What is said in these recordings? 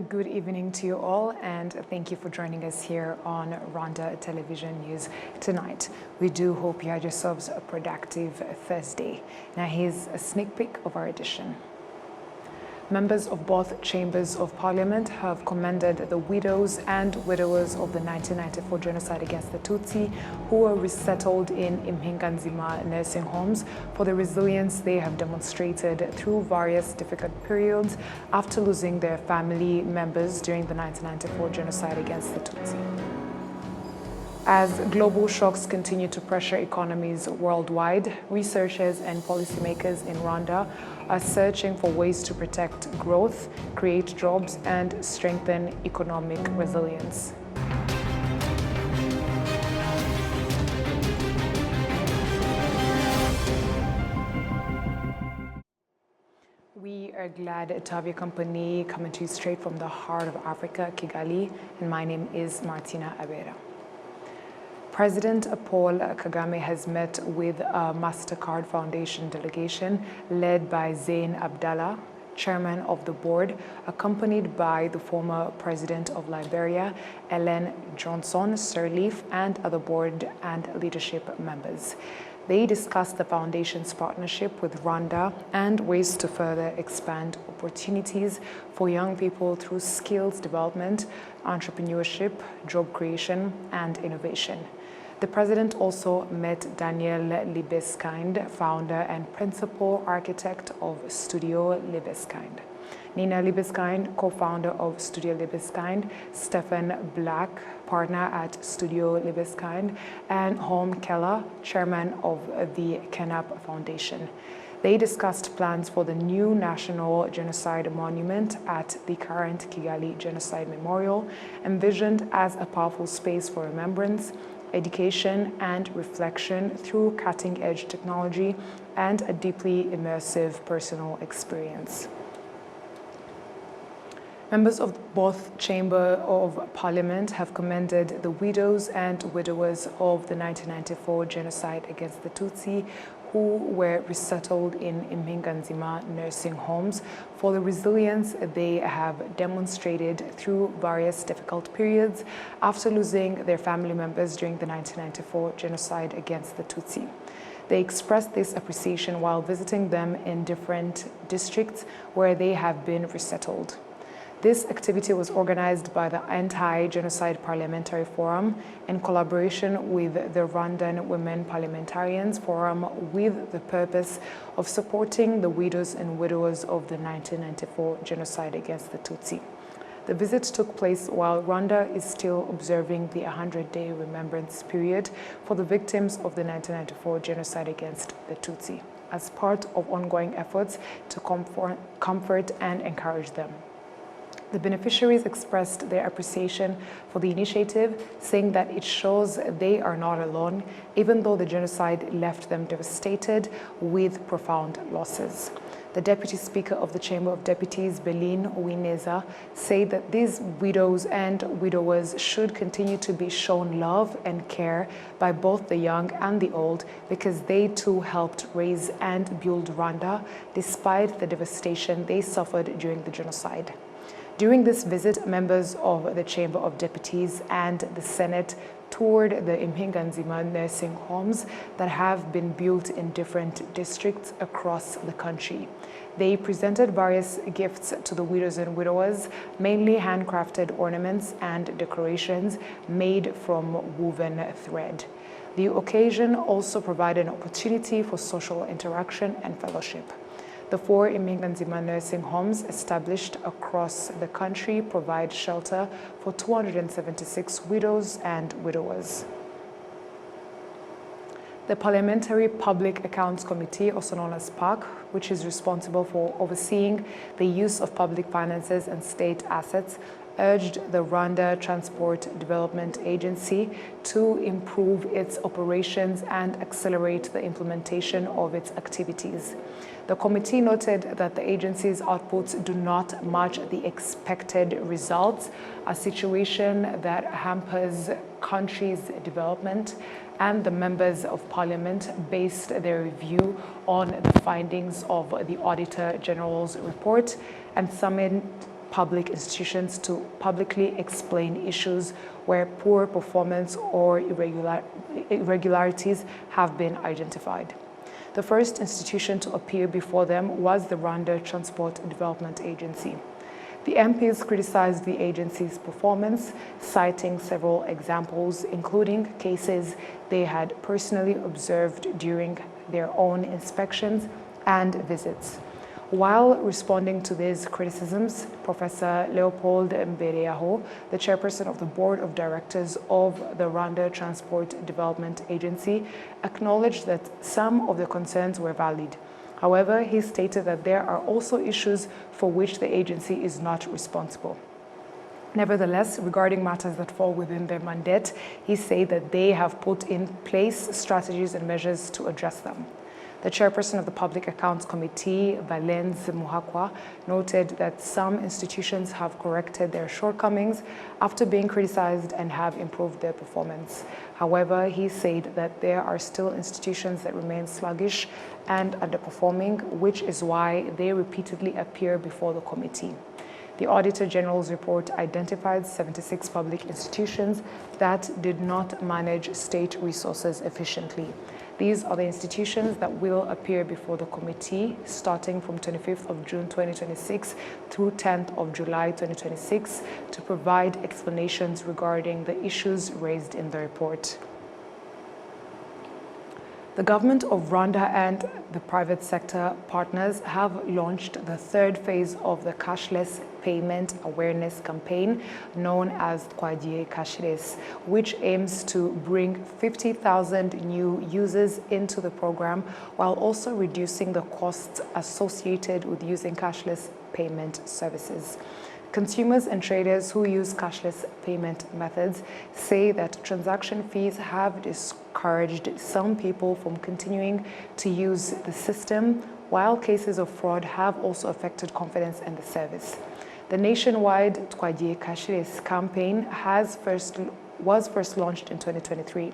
A good evening to you all, and thank you for joining us here on Rwanda Television News tonight. We do hope you had yourselves a productive Thursday. Now here's a sneak peek of our edition. Members of both chambers of parliament have commended the widows and widowers of the 1994 genocide against the Tutsi who were resettled in Impinganzima nursing homes for the resilience they have demonstrated through various difficult periods after losing their family members during the 1994 genocide against the Tutsi. As global shocks continue to pressure economies worldwide, researchers and policymakers in Rwanda are searching for ways to protect growth, create jobs, and strengthen economic resilience. We are glad to have your company coming to you straight from the heart of Africa, Kigali, and my name is Martina Abera. President Paul Kagame has met with a MasterCard Foundation delegation led by Zain Abdallah, chairman of the board, accompanied by the former president of Liberia, Ellen Johnson Sirleaf, and other board and leadership members. They discussed the foundation's partnership with Rwanda and ways to further expand opportunities for young people through skills development, entrepreneurship, job creation, and innovation. The president also met Daniel Libeskind, founder and principal architect of Studio Libeskind, Nina Libeskind, co-founder of Studio Libeskind, Stephen Black, partner at Studio Libeskind, and Holm Keller, chairman of the Kenap Foundation. They discussed plans for the new National Genocide Monument at the current Kigali Genocide Memorial, envisioned as a powerful space for remembrance, education, and reflection through cutting-edge technology and a deeply immersive personal experience. Members of both Chamber of Parliament have commended the widows and widowers of the 1994 genocide against the Tutsi who were resettled in Impinganzima nursing homes for the resilience they have demonstrated through various difficult periods after losing their family members during the 1994 genocide against the Tutsi. They expressed this appreciation while visiting them in different districts where they have been resettled. This activity was organized by the Anti-Genocide Parliamentary Forum in collaboration with the Rwandan Women Parliamentarians Forum with the purpose of supporting the widows and widowers of the 1994 genocide against the Tutsi. The visit took place while Rwanda is still observing the 100-day remembrance period for the victims of the 1994 genocide against the Tutsi, as part of ongoing efforts to comfort and encourage them. The beneficiaries expressed their appreciation for the initiative, saying that it shows they are not alone, even though the genocide left them devastated with profound losses. The Deputy Speaker of the Chamber of Deputies, Belin Uwineza, said that these widows and widowers should continue to be shown love and care by both the young and the old because they too helped raise and build Rwanda despite the devastation they suffered during the genocide. During this visit, members of the Chamber of Deputies and the Senate toured the Impinganzima nursing homes that have been built in different districts across the country. They presented various gifts to the widows and widowers, mainly handcrafted ornaments and decorations made from woven thread. The occasion also provided an opportunity for social interaction and fellowship. The 4 Impinganzima nursing homes established across the country provide shelter for 276 widows and widowers. The Parliamentary Public Accounts Committee, also known as PAC, which is responsible for overseeing the use of public finances and state assets, urged the Rwanda Transport Development Agency to improve its operations and accelerate the implementation of its activities. The committee noted that the agency's outputs do not match the expected results, a situation that hampers country's development, and the members of parliament based their review on the findings of the Auditor General's report and summoned public institutions to publicly explain issues where poor performance or irregularities have been identified. The first institution to appear before them was the Rwanda Transport Development Agency. The MPs criticized the agency's performance, citing several examples, including cases they had personally observed during their own inspections and visits. While responding to these criticisms, Professor Leopold Mbereaho, the chairperson of the board of directors of the Rwanda Transport Development Agency, acknowledged that some of the concerns were valid. However, he stated that there are also issues for which the agency is not responsible. Nevertheless, regarding matters that fall within their mandate, he said that they have put in place strategies and measures to address them. The chairperson of the Public Accounts Committee, Valens Muhakwa, noted that some institutions have corrected their shortcomings after being criticized and have improved their performance. However, he said that there are still institutions that remain sluggish and underperforming, which is why they repeatedly appear before the committee. The Auditor General's report identified 76 public institutions that did not manage state resources efficiently. These are the institutions that will appear before the committee starting from 25th of June 2026 through 10th of July 2026 to provide explanations regarding the issues raised in the report. The government of Rwanda and the private sector partners have launched the third phase of the cashless payment awareness campaign known as Twagiye Cashless, which aims to bring 50,000 new users into the program while also reducing the costs associated with using cashless payment services. Consumers and traders who use cashless payment methods say that transaction fees have discouraged some people from continuing to use the system, while cases of fraud have also affected confidence in the service. The nationwide Twagiye Cashless campaign was first launched in 2023.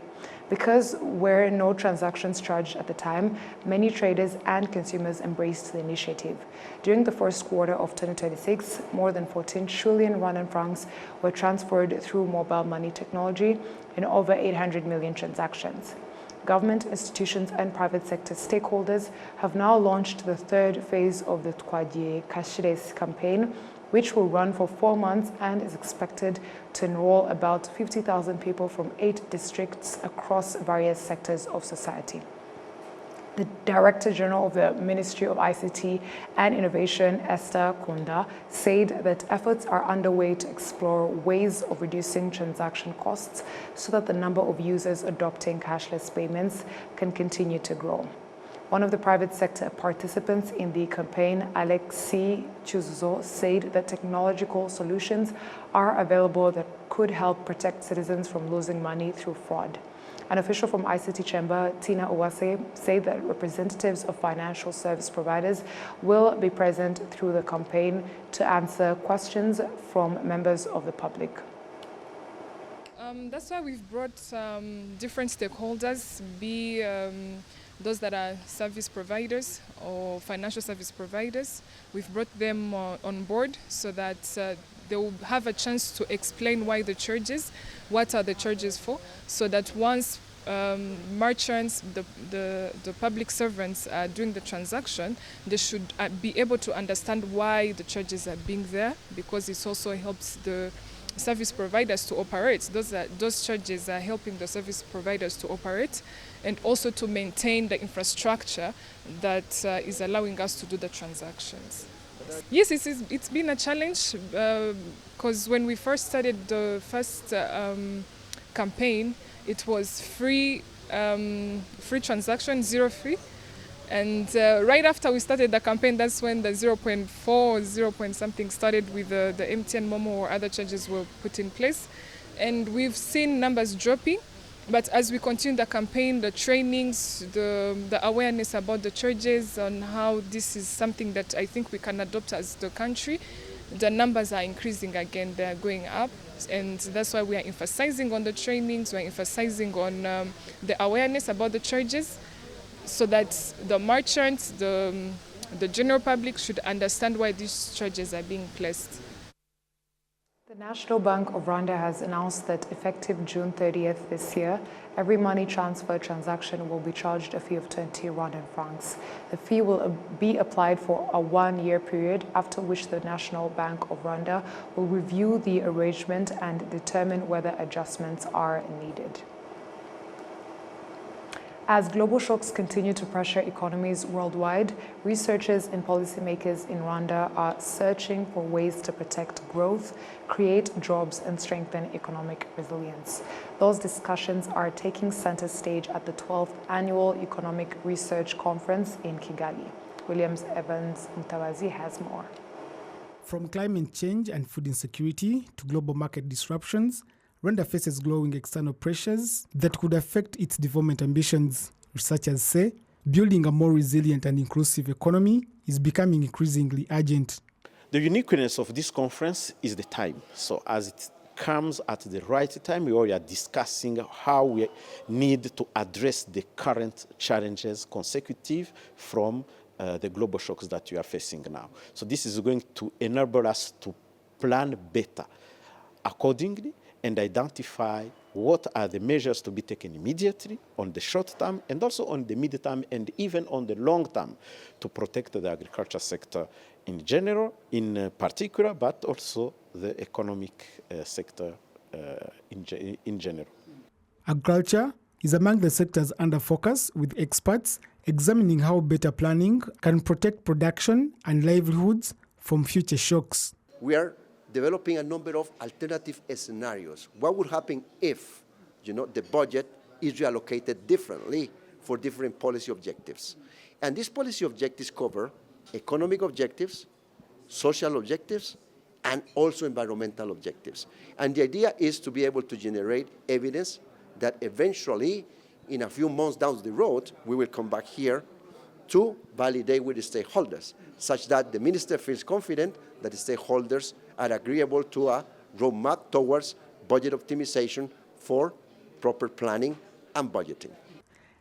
Because there were no transactions charged at the time, many traders and consumers embraced the initiative. During the first quarter of 2026, more than 14 trillion Rwandan francs were transferred through mobile money technology in over 800 million transactions. Government, institutions, and private sector stakeholders have now launched the third phase of the Twagiye Cashless campaign, which will run for 4 months and is expected to enroll about 50,000 people from 8 districts across various sectors of society. The Director General of the Ministry of ICT and Innovation, Esther Kunda, said that efforts are underway to explore ways of reducing transaction costs so that the number of users adopting cashless payments can continue to grow. One of the private sector participants in the campaign, Alexei Chuzo, said that technological solutions are available that could help protect citizens from losing money through fraud. An official from ICT Chamber, Tina Uwase, said that representatives of financial service providers will be present through the campaign to answer questions from members of the public. That's why we've brought different stakeholders, be those that are service providers or financial service providers. We've brought them on board so that they will have a chance to explain why the charges, what are the charges for, so that once merchants, the public servants are doing the transaction, they should be able to understand why the charges are being there, because it also helps the service providers to operate. Those charges are helping the service providers to operate and also to maintain the infrastructure that is allowing us to do the transactions. Yes, it's been a challenge because when we first started the first campaign, it was free transaction, zero fee. And right after we started the campaign, that's when the 0.4, 0. something started with the MTN Momo or other charges were put in place. And we've seen numbers dropping. But as we continue the campaign, the trainings, the awareness about the charges on how this is something that I think we can adopt as the country, the numbers are increasing again, they're going up. And that's why we are emphasizing on the trainings, we're emphasizing on the awareness about the charges, so that the merchants, the general public should understand why these charges are being placed. The National Bank of Rwanda has announced that effective June 30th this year, every money transfer transaction will be charged a fee of 20 Rwandan francs. The fee will be applied for a one-year period, after which the National Bank of Rwanda will review the arrangement and determine whether adjustments are needed. As global shocks continue to pressure economies worldwide, researchers and policymakers in Rwanda are searching for ways to protect growth, create jobs, and strengthen economic resilience. Those discussions are taking center stage at the 12th Annual Economic Research Conference in Kigali. Williams Evans Mutawazi has more. From climate change and food insecurity to global market disruptions, Rwanda faces growing external pressures that could affect its development ambitions. Researchers say building a more resilient and inclusive economy is becoming increasingly urgent. The uniqueness of this conference is the time. So as it comes at the right time, we all are discussing how we need to address the current challenges consecutive from the global shocks that we are facing now. So this is going to enable us to plan better accordingly and identify what are the measures to be taken immediately on the short term and also on the mid term and even on the long term to protect the agriculture sector in general, in particular, but also the economic sector in general. Agriculture is among the sectors under focus, with experts examining how better planning can protect production and livelihoods from future shocks. We are developing a number of alternative scenarios. What would happen if, the budget is reallocated differently for different policy objectives? And these policy objectives cover economic objectives, social objectives, and also environmental objectives. And the idea is to be able to generate evidence that eventually, in a few months down the road, we will come back here to validate with the stakeholders, such that the minister feels confident that the stakeholders are agreeable to a roadmap towards budget optimization for proper planning and budgeting.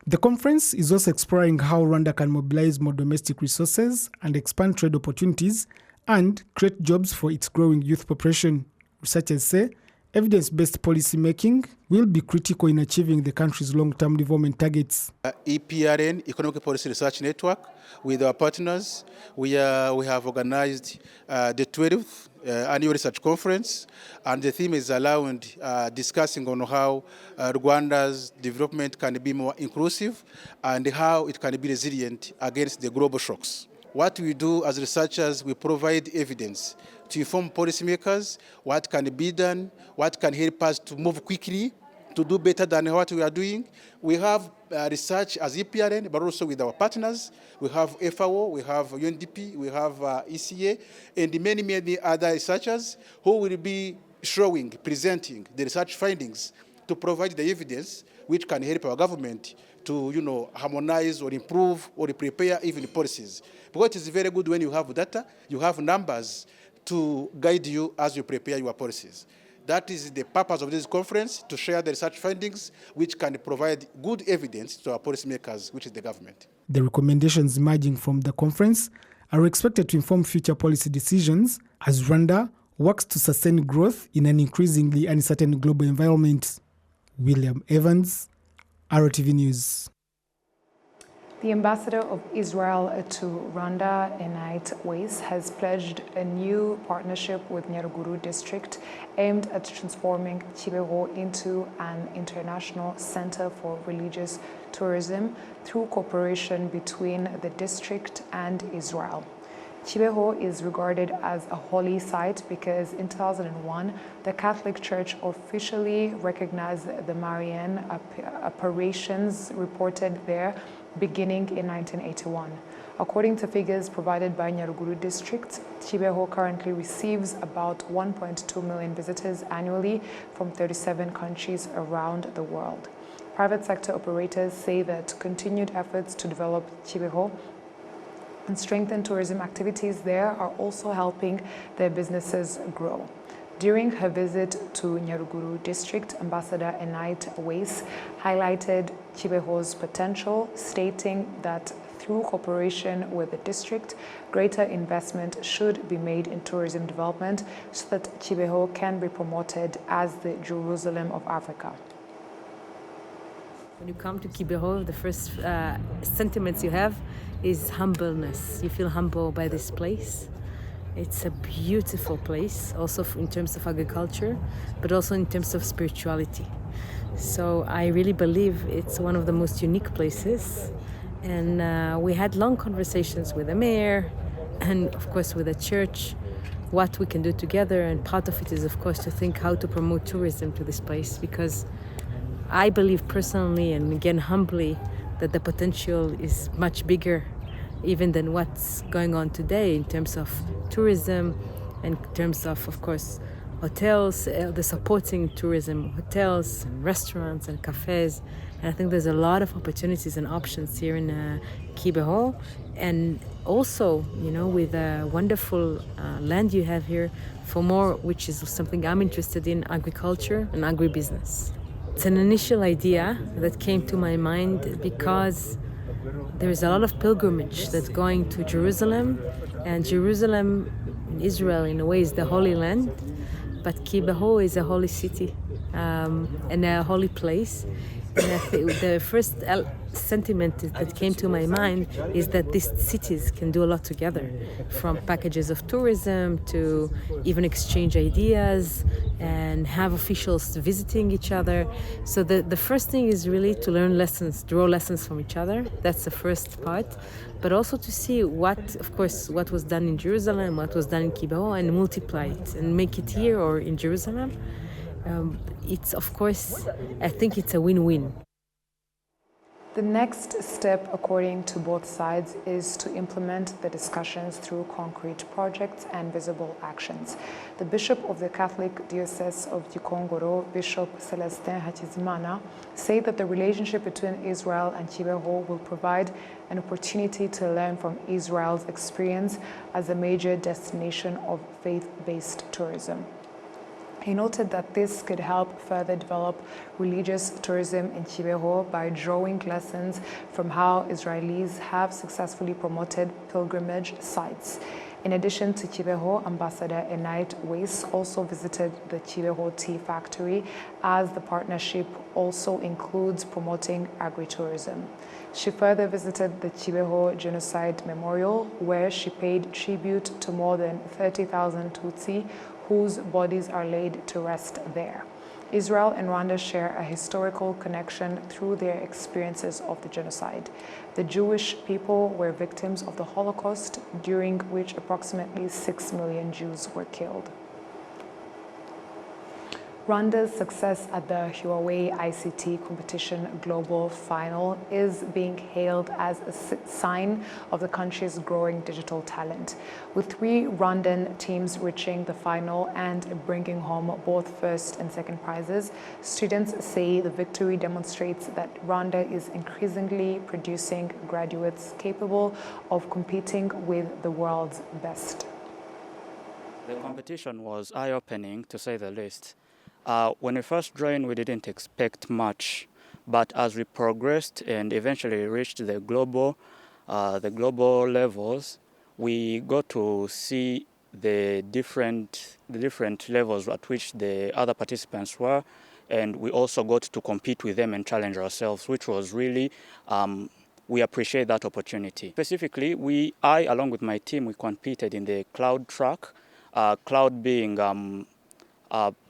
The conference is also exploring how Rwanda can mobilize more domestic resources and expand trade opportunities and create jobs for its growing youth population. Researchers say evidence-based policy making will be critical in achieving the country's long-term development targets. EPRN, Economic Policy Research Network, with our partners, we have organized the 12th Annual Research Conference, and the theme is around discussing on how Rwanda's development can be more inclusive and how it can be resilient against the global shocks. What we do as researchers, we provide evidence to inform policymakers what can be done, what can help us to move quickly, to do better than what we are doing. We have research as EPRN, but also with our partners. We have FAO, we have UNDP, we have ECA, and many, many other researchers who will be showing, presenting the research findings to provide the evidence which can help our government to, harmonize or improve or prepare even policies. Because it is very good when you have data, you have numbers to guide you as you prepare your policies. That is the purpose of this conference, to share the research findings which can provide good evidence to our policymakers, which is the government. The recommendations emerging from the conference are expected to inform future policy decisions as Rwanda works to sustain growth in an increasingly uncertain global environment. William Evans, RwandaTV News. The ambassador of Israel to Rwanda, Enite Weiss, has pledged a new partnership with Nyaruguru district aimed at transforming Kibeho into an international center for religious tourism through cooperation between the district and Israel. Kibeho is regarded as a holy site because in 2001, the Catholic Church officially recognized the Marian apparitions reported there beginning in 1981. According to figures provided by Nyaruguru district, Kibeho currently receives about 1.2 million visitors annually from 37 countries around the world. Private sector operators say that continued efforts to develop Kibeho and strengthen tourism activities there are also helping their businesses grow. During her visit to Nyaruguru district, Ambassador Enite Weiss highlighted Kibeho's potential, stating that through cooperation with the district, greater investment should be made in tourism development so that Kibeho can be promoted as the Jerusalem of Africa. When you come to Kibeho, the first sentiments you have is humbleness. You feel humble by this place. It's a beautiful place, also in terms of agriculture, but also in terms of spirituality. So I really believe it's one of the most unique places. And we had long conversations with the mayor and, of course, with the church, what we can do together. And part of it is, of course, to think how to promote tourism to this place, because I believe personally, and again humbly, that the potential is much bigger even than what's going on today in terms of tourism, in terms of course, hotels, the supporting tourism, hotels and restaurants and cafes. And I think there's a lot of opportunities and options here in Kibeho. And also, you know, with the wonderful land you have here for more, which is something I'm interested in, agriculture and agribusiness. It's an initial idea that came to my mind because there is a lot of pilgrimage that's going to Jerusalem, and Jerusalem in Israel in a way is the Holy Land, but Kibeho is a holy city and a holy place. And I think the first sentiment that came to my mind is that these cities can do a lot together, from packages of tourism to even exchange ideas and have officials visiting each other. So the first thing is really to learn lessons, draw lessons from each other. That's the first part. But also to see what, of course, what was done in Jerusalem, what was done in Kibeho, and multiply it and make it here or in Jerusalem. It's, of course, I think it's a win-win. The next step, according to both sides, is to implement the discussions through concrete projects and visible actions. The Bishop of the Catholic Diocese of Gikongoro, Bishop Celestin Hakizimana, said that the relationship between Israel and Kibeho will provide an opportunity to learn from Israel's experience as a major destination of faith-based tourism. He noted that this could help further develop religious tourism in Kibeho by drawing lessons from how Israelis have successfully promoted pilgrimage sites. In addition to Kibeho, Ambassador Enite Weiss also visited the Kibeho Tea Factory, as the partnership also includes promoting agritourism. She further visited the Kibeho Genocide Memorial, where she paid tribute to more than 30,000 Tutsi whose bodies are laid to rest there. Israel and Rwanda share a historical connection through their experiences of the genocide. The Jewish people were victims of the Holocaust, during which approximately 6 million Jews were killed. Rwanda's success at the Huawei ICT competition global final is being hailed as a sign of the country's growing digital talent. With 3 Rwandan teams reaching the final and bringing home both first and second prizes, students say the victory demonstrates that Rwanda is increasingly producing graduates capable of competing with the world's best. The competition was eye-opening, to say the least. When we first joined, we didn't expect much, but as we progressed and eventually reached the global levels, we got to see the different levels at which the other participants were, and we also got to compete with them and challenge ourselves, which was really, we appreciate that opportunity. Specifically, I, along with my team, we competed in the cloud track, cloud being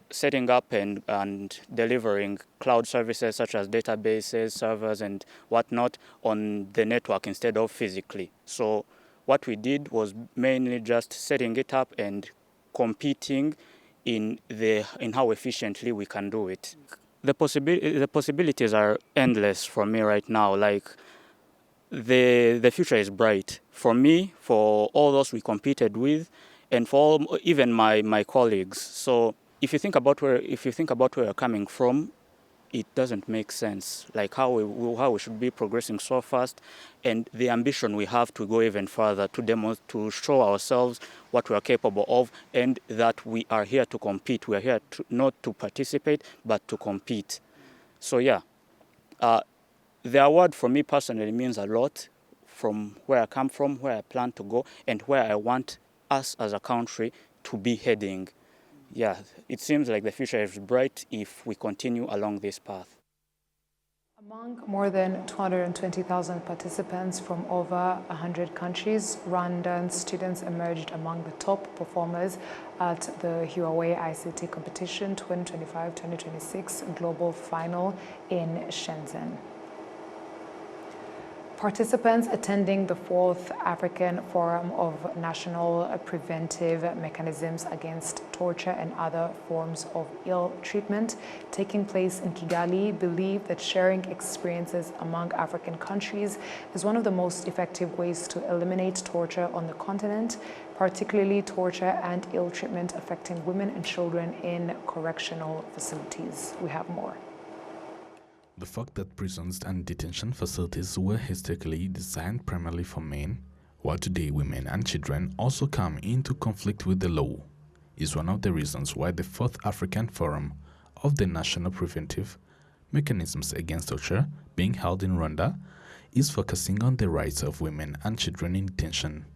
setting up and delivering cloud services such as databases, servers, and whatnot on the network instead of physically. So what we did was mainly just setting it up and competing in how efficiently we can do it. The possibilities are endless for me right now. Like the future is bright for me, for all those we competed with, and for even my colleagues. So if you think about where you're coming from, it doesn't make sense, like how we should be progressing so fast, and the ambition we have to go even further, to show ourselves what we are capable of, and that we are here to compete. We are here not to participate, but to compete. So yeah, the award for me personally means a lot, from where I come from, where I plan to go, and where I want us as a country to be heading. Yeah, it seems like the future is bright if we continue along this path. Among more than 220,000 participants from over 100 countries, Rwandan students emerged among the top performers at the Huawei ICT Competition 2025-2026 Global Final in Shenzhen. Participants attending the 4th African Forum of National Preventive Mechanisms Against Torture and Other Forms of Ill Treatment taking place in Kigali believe that sharing experiences among African countries is one of the most effective ways to eliminate torture on the continent, particularly torture and ill treatment affecting women and children in correctional facilities. We have more. The fact that prisons and detention facilities were historically designed primarily for men, while today women and children also come into conflict with the law, is one of the reasons why the 4th African Forum of the National Preventive Mechanisms Against Torture, being held in Rwanda, is focusing on the rights of women and children in detention.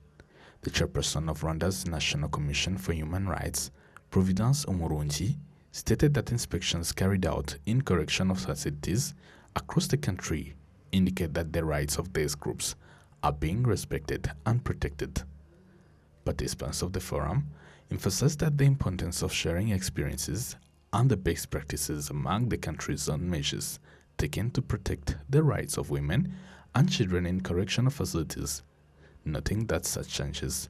The chairperson of Rwanda's National Commission for Human Rights, Providence Umurungi, stated that inspections carried out in correctional facilities across the country indicate that the rights of these groups are being respected and protected. Participants of the forum emphasized that the importance of sharing experiences and the best practices among the country's own measures taken to protect the rights of women and children in correctional facilities, noting that such changes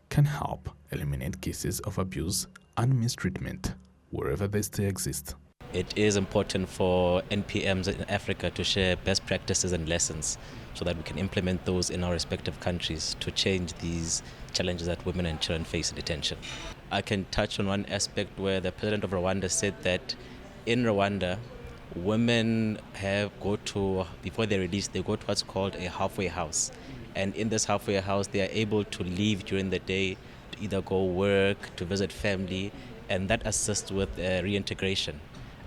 can help eliminate cases of abuse and mistreatment wherever they still exist. It is important for NPMs in Africa to share best practices and lessons so that we can implement those in our respective countries to change these challenges that women and children face in detention. I can touch on one aspect where the president of Rwanda said that in Rwanda, women before they're released, they go to what's called a halfway house. And in this halfway house, they are able to leave during the day to either go work, to visit family, and that assists with reintegration.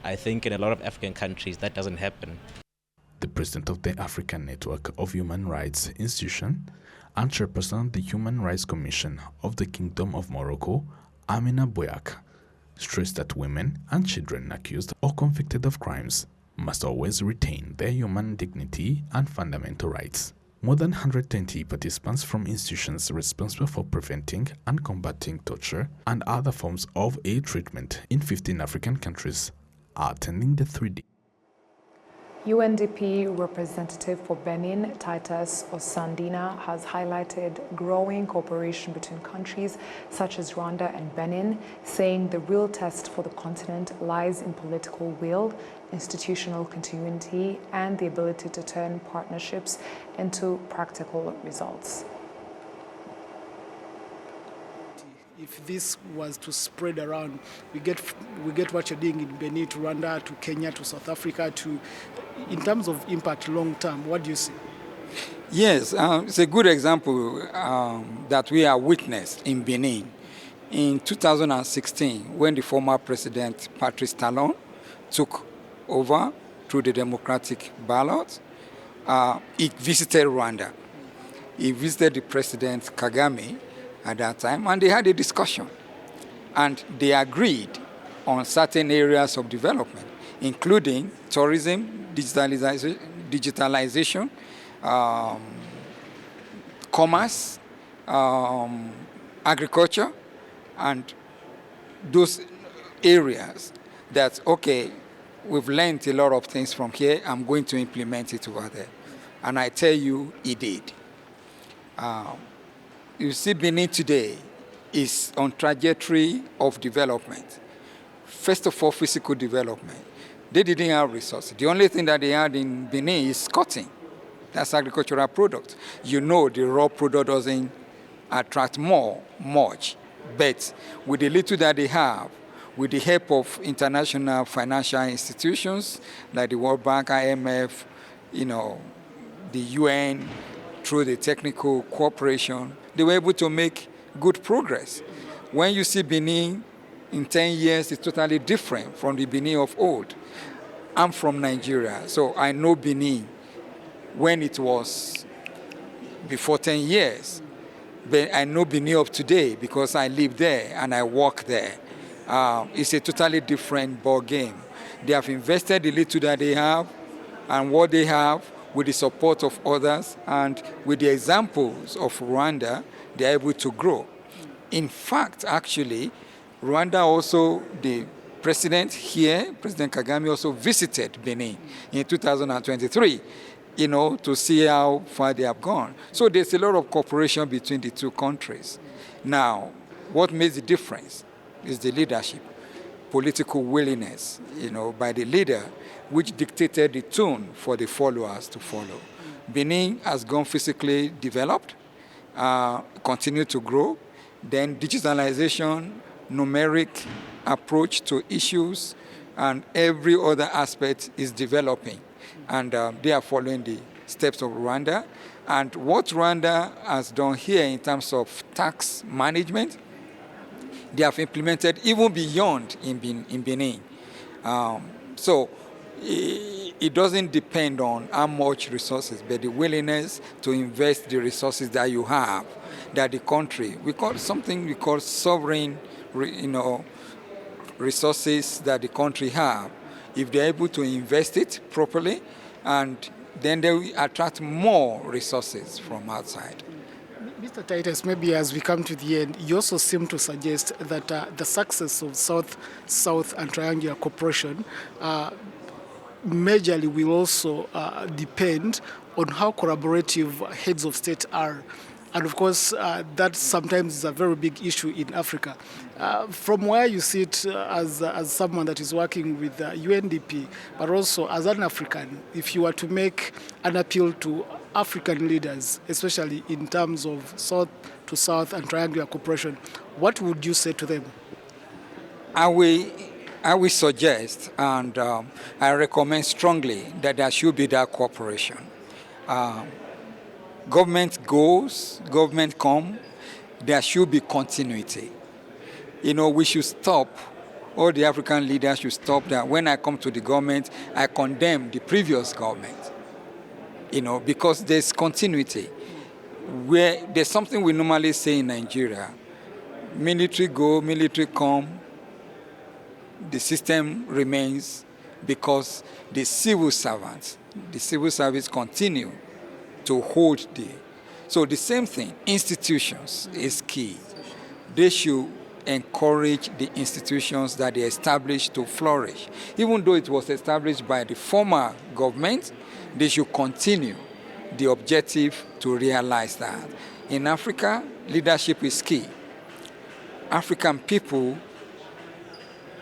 I think in a lot of African countries that doesn't happen. The president of the African Network of Human Rights Institution and chairperson of the Human Rights Commission of the Kingdom of Morocco, Amina Boyak, stressed that women and children accused or convicted of crimes must always retain their human dignity and fundamental rights. More than 120 participants from institutions responsible for preventing and combating torture and other forms of ill treatment in 15 African countries are attending the 3D. UNDP representative for Benin, Titus Osandina, has highlighted growing cooperation between countries such as Rwanda and Benin, saying the real test for the continent lies in political will, institutional continuity, and the ability to turn partnerships into practical results. If this was to spread around, we get what you're doing in Benin to Rwanda to Kenya to South Africa in terms of impact long term. What do you see? Yes, it's a good example that we are witnessed in Benin. In 2016, when the former president Patrice Talon took over through the democratic ballot, he visited Rwanda. He visited the president Kagame at that time, and they had a discussion. And they agreed on certain areas of development, including tourism, digitalization, commerce, agriculture, and those areas that, okay, we've learned a lot of things from here, I'm going to implement it over there. And I tell you, he did. You see, Benin today is on trajectory of development. First of all, physical development. They didn't have resources. The only thing that they had in Benin is cotton. That's agricultural product. You know the raw product doesn't attract much. But with the little that they have, with the help of international financial institutions like the World Bank, IMF, the UN, through the technical cooperation, they were able to make good progress. When you see Benin in 10 years, it's totally different from the Benin of old. I'm from Nigeria, so I know Benin when it was before 10 years. But I know Benin of today because I live there and I work there. It's a totally different ball game. They have invested the little that they have and what they have with the support of others, and with the examples of Rwanda, they're able to grow. In fact, actually, Rwanda also, the president here, President Kagame, also visited Benin in 2023, to see how far they have gone. So there's a lot of cooperation between the two countries. Now, what makes the difference is the leadership, political willingness, by the leader, which dictated the tone for the followers to follow. Benin has gone physically developed, continue to grow. Then digitalization, numeric approach to issues, and every other aspect is developing. And they are following the steps of Rwanda. And what Rwanda has done here in terms of tax management, they have implemented even beyond in Benin. So it doesn't depend on how much resources, but the willingness to invest the resources that you have, that the country, we call sovereign, resources that the country have. If they're able to invest it properly, and then they will attract more resources from outside. Mr. Titus, maybe as we come to the end, you also seem to suggest that the success of South and Triangular Cooperation majorly will also depend on how collaborative heads of state are. And of course, that sometimes is a very big issue in Africa. From where you sit as someone that is working with UNDP, but also as an African, if you were to make an appeal to African leaders, especially in terms of South to South and Triangular Cooperation, what would you say to them? I will suggest, and I recommend strongly, that there should be that cooperation. Government goes, government come, there should be continuity. We should stop, all the African leaders should stop that. When I come to the government, I condemn the previous government, because there's continuity. Where there's something we normally say in Nigeria, military go, military come, the system remains because the civil service continue to hold so the same thing, institutions is key. They should encourage the institutions that they established to flourish. Even though it was established by the former government, they should continue the objective to realize that. In Africa, leadership is key. African people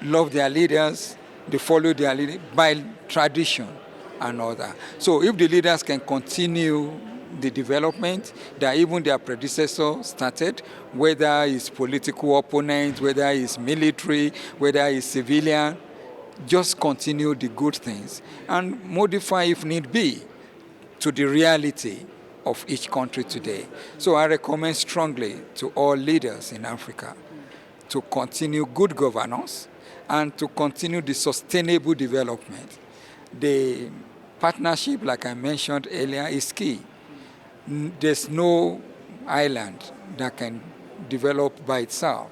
love their leaders, they follow their leaders by tradition and all that. So if the leaders can continue the development that even their predecessor started, whether it's political opponents, whether it's military, whether it's civilian, just continue the good things and modify if need be to the reality of each country today. So I recommend strongly to all leaders in Africa to continue good governance and to continue the sustainable development. The partnership, like I mentioned earlier, is key. There's no island that can develop by itself.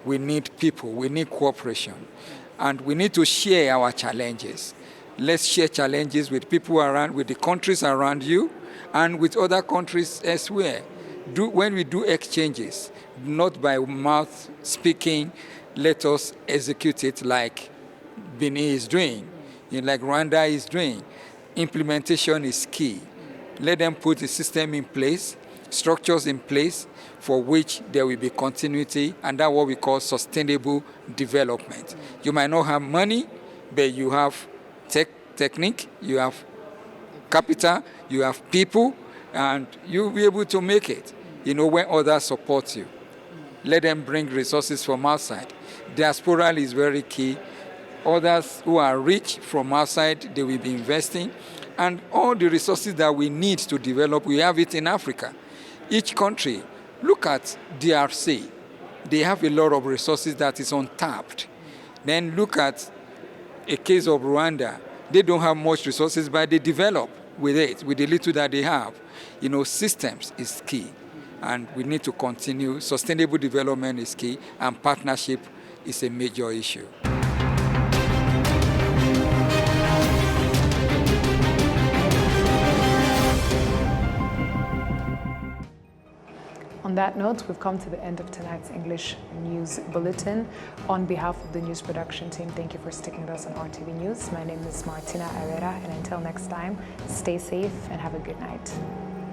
We need people, we need cooperation, and we need to share our challenges. Let's share challenges with people around, with the countries around you, and with other countries elsewhere. When we do exchanges, not by mouth speaking, let us execute it like Benin is doing, like Rwanda is doing. Implementation is key. Let them put the system in place, structures in place for which there will be continuity, and that's what we call sustainable development. You might not have money, but you have technique, you have capital, you have people, and you'll be able to make it, when others support you. let them bring resources from outside. Diasporal is very key. Others who are rich from outside, they will be investing. And all the resources that we need to develop, we have it in Africa. Each country, look at DRC. They have a lot of resources that is untapped. Then look at a case of Rwanda. They don't have much resources, but they develop with it, with the little that they have. You know, systems is key. And we need to continue. Sustainable development is key, and partnership is a major issue. On that note, we've come to the end of tonight's English News Bulletin. On behalf of the news production team, thank you for sticking with us on RTV News. My name is Martina Herrera, and until next time, stay safe and have a good night.